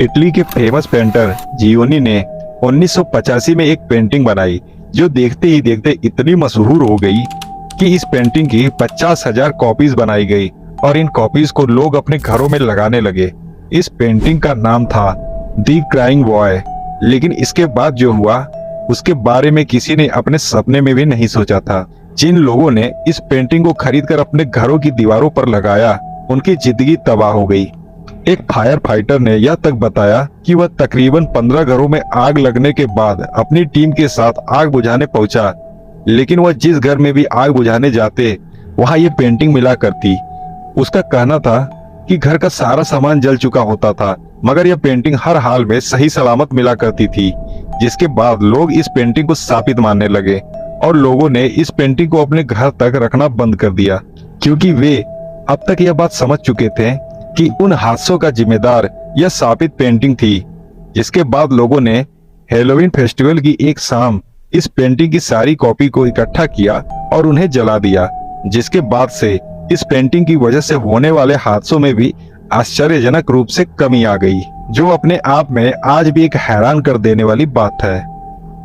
Italy के famous painter Gionee ने 1985 में एक पेंटिंग बनाई जो देखते ही देखते इतनी मशहूर हो गई कि इस पेंटिंग की 50,000 कॉपीज बनाई गई और इन कॉपीज को लोग अपने घरों में लगाने लगे। इस पेंटिंग का नाम था दी क्राइंग बॉय। लेकिन इसके बाद जो हुआ उसके बारे में किसी ने अपने सपने में भी नहीं सोचा था। जिन लोगों ने इस पेंटिंग को खरीदकर अपने घरों की दीवारों पर लगाया उनकी जिंदगी तबाह हो गई। एक फायर फाइटर ने यह तक बताया कि वह तकरीबन 15 घरों में आग लगने के बाद अपनी टीम के साथ आग बुझाने पहुंचा, लेकिन वह जिस घर में भी आग बुझाने जाते वहां ये पेंटिंग मिला करती। उसका कहना था कि घर का सारा सामान जल चुका होता था मगर यह पेंटिंग हर हाल में सही सलामत मिला करती थी। जिसके बाद लोग इस पेंटिंग को शापित मानने लगे और लोगों ने इस पेंटिंग को अपने घर तक रखना बंद कर दिया, क्योंकि वे अब तक यह बात समझ चुके थे कि उन हादसों का जिम्मेदार यह शापित पेंटिंग थी। जिसके बाद लोगों ने हैलोवीन फेस्टिवल की एक शाम इस पेंटिंग की सारी कॉपी को इकट्ठा किया और उन्हें जला दिया। जिसके बाद से इस पेंटिंग की वजह से होने वाले हादसों में भी आश्चर्यजनक रूप से कमी आ गई, जो अपने आप में आज भी एक हैरान कर देने वाली बात है।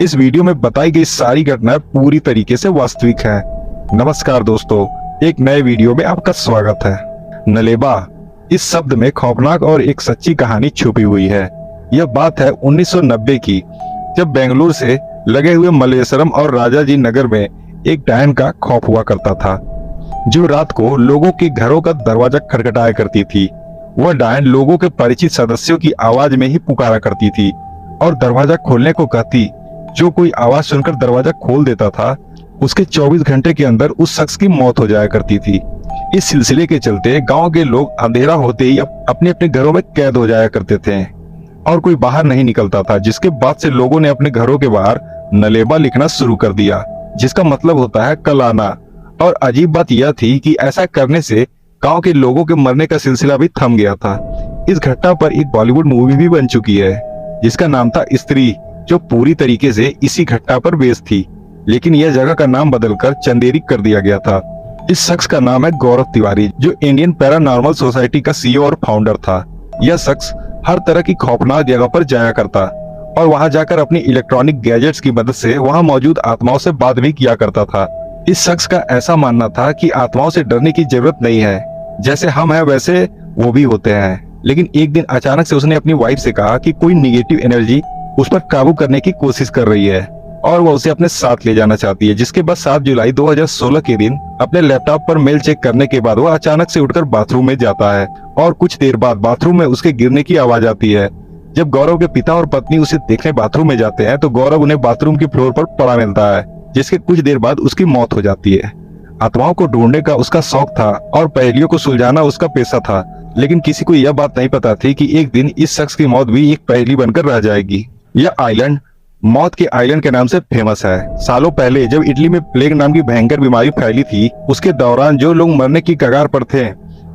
इस वीडियो में बताई गई सारी घटनाएं पूरी तरीके से वास्तविक है। नमस्कार दोस्तों, एक नए वीडियो में आपका स्वागत है। नलेबा इस शब्द में खौफनाक और एक सच्ची कहानी छुपी हुई है। यह बात है 1990 की, जब बेंगलुरु से लगे हुए मल्लेश्वरम और राजाजी नगर में एक डायन का खौफ हुआ करता था, जो रात को लोगों के घरों का दरवाजा खटखटाया करती थी। वह डायन लोगों के परिचित सदस्यों की आवाज में ही पुकारा करती थी और दरवाजा खोलने को कहती। जो कोई आवाज सुनकर दरवाजा खोल देता था उसके 24 घंटे के अंदर उस शख्स की मौत हो जाया करती थी। इस सिलसिले के चलते गांव के लोग अंधेरा होते ही अपने अपने घरों में कैद हो जाया करते थे और कोई बाहर नहीं निकलता था। जिसके बाद से लोगों ने अपने घरों के बाहर नलेबा लिखना शुरू कर दिया, जिसका मतलब होता है कल आना। और अजीब बात यह थी कि ऐसा करने से गांव के लोगों के मरने का सिलसिला भी थम गया था। इस घटना पर एक बॉलीवुड मूवी भी बन चुकी है जिसका नाम था स्त्री, जो पूरी तरीके से इसी घटना पर बेस्ड थी, लेकिन यह जगह का नाम बदलकर चंदेरी कर दिया गया था। इस शख्स का नाम है गौरव तिवारी, जो इंडियन पैरानॉर्मल सोसाइटी का सीईओ और फाउंडर था। यह शख्स हर तरह की खौफनाक जगह पर जाया करता और वहां जाकर अपनी इलेक्ट्रॉनिक गैजेट्स की मदद से वहां मौजूद आत्माओं से बात भी किया करता था। इस शख्स का ऐसा मानना था कि आत्माओं से डरने की जरूरत नहीं है, जैसे हम हैं वैसे वो भी होते हैं। लेकिन एक दिन अचानक से उसने अपनी वाइफ से कहा कि कोई निगेटिव एनर्जी उस पर काबू करने की कोशिश कर रही है और वह उसे अपने साथ ले जाना चाहती है। जिसके बाद 7 जुलाई 2016 के दिन अपने लैपटॉप पर मेल चेक करने के बाद वह अचानक से उठकर बाथरूम में जाता है और कुछ देर बाद बाथरूम में उसके गिरने की आवाज आती है। जब गौरव के पिता और पत्नी उसे देखने बाथरूम में जाते हैं तो गौरव उन्हें बाथरूम के फ्लोर पर पड़ा मिलता है, जिसके कुछ देर बाद उसकी मौत हो जाती है। आत्माओं को ढूंढने का उसका शौक था और पहेलियों को सुलझाना उसका पेशा था, लेकिन किसी को यह बात नहीं पता थी कि एक दिन इस शख्स की मौत भी एक पहेली बनकर रह जाएगी। यह आइलैंड मौत के आइलैंड के नाम से फेमस है। सालों पहले जब इटली में प्लेग नाम की भयंकर बीमारी फैली थी, उसके दौरान जो लोग मरने की कगार पर थे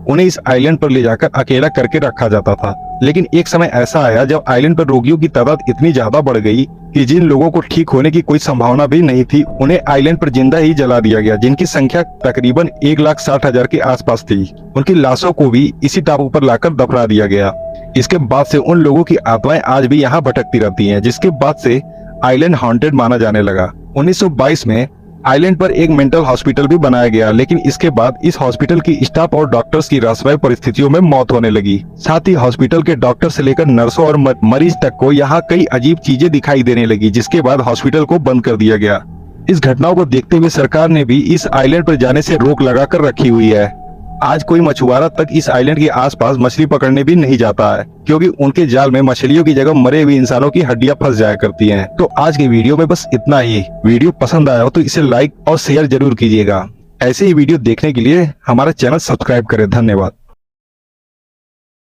उन्हें इस आइलैंड पर ले जाकर अकेला करके रखा जाता था। लेकिन एक समय ऐसा आया जब आइलैंड पर रोगियों की तादाद इतनी ज्यादा बढ़ गई कि जिन लोगों को ठीक होने की कोई संभावना भी नहीं थी उन्हें आइलैंड पर जिंदा ही जला दिया गया, जिनकी संख्या तकरीबन 1,60,000 के आसपास थी। उनकी लाशों को भी इसी टापू पर लाकर दफना दिया गया। इसके बाद से उन लोगों की आत्माएं आज भी यहाँ भटकती रहती हैं, जिसके बाद से आइलैंड हॉन्टेड माना जाने लगा। 1922 में आइलैंड पर एक मेंटल हॉस्पिटल भी बनाया गया, लेकिन इसके बाद इस हॉस्पिटल की स्टाफ और डॉक्टर्स की रहस्यमय परिस्थितियों में मौत होने लगी। साथ ही हॉस्पिटल के डॉक्टर से लेकर नर्सों और मरीज तक को यहाँ कई अजीब चीजें दिखाई देने लगी, जिसके बाद हॉस्पिटल को बंद कर दिया गया। इस घटनाओं को देखते हुए सरकार ने भी इस आइलैंड पर जाने से रोक लगाकर रखी हुई है। आज कोई मछुआरा तक इस आइलैंड के आसपास मछली पकड़ने भी नहीं जाता है, क्योंकि उनके जाल में मछलियों की जगह मरे हुए इंसानों की हड्डियां फंस जाया करती हैं। तो आज के वीडियो में बस इतना ही। वीडियो पसंद आया हो तो इसे लाइक और शेयर जरूर कीजिएगा। ऐसे ही वीडियो देखने के लिए हमारा चैनल सब्सक्राइब करें। धन्यवाद।